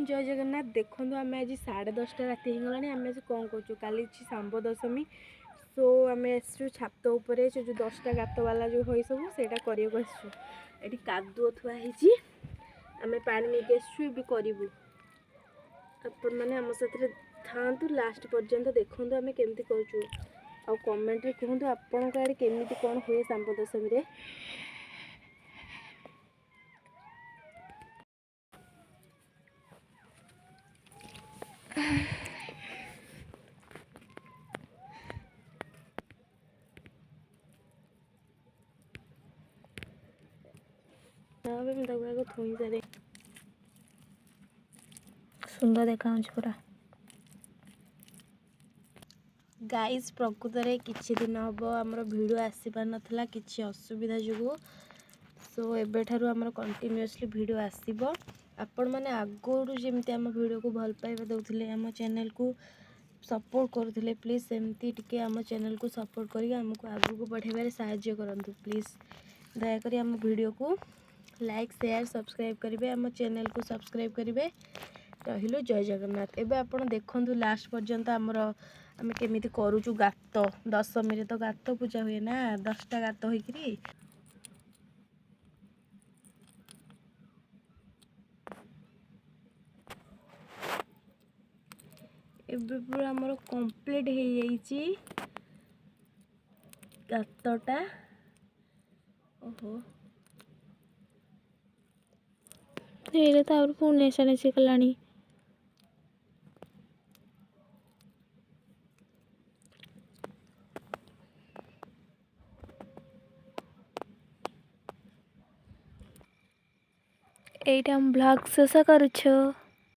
जय जगन्नाथ। देखो आम आज 10:30 राति होगलानी। आम आज कौन करूँ, काली सांब दशमी। सो आम आसु छात उपर जो 10टा गात वाला जो हो सब से करने कादुओ थुआई। आम पा नहीं आसु करूँ। आपण मैंने आम साथ था लास्ट पर्यंत देखूँ आम केमी करूँ। आ कमेंट कहतु आपण आड़े केमी कौन हुए सांब दशमी। सुंदर देखा पूरा गाइस प्रकृत में किसी दिन हम आमर भिडियो आसी पार नाला कि असुविधा जो। सो एबेठारु आमर कंटिन्यूअसली भिडियो आसीबो। आपण माने आगोरु जेमती आम भिडियो को भल पाइबा दउथिले, आम चैनल को सपोर्ट करुथिले, प्लीज सेमती टिके आम चैनल को सपोर्ट करी हमको आगु को बढ़ाइबारे सहाय्य करंतु। प्लीज दया करी आम वीडियो को लाइक शेयर सब्सक्राइब करेंगे, आम चैनल को सब्सक्राइब करेंगे। रहिलु जय जगन्नाथ। एबे आपण देखंतु लास्ट पर्यंत आमर आम केमी करूँ गात। दशमी तो गात पूजा हुए ना, 10टा गात होइकरी। एबे पूरा आमर कंप्लीट हो जाइए गातटा। ओहो ये तो पुणी नेसा नेसी कलानी। एटा हम ब्लॉग शेष करुछु।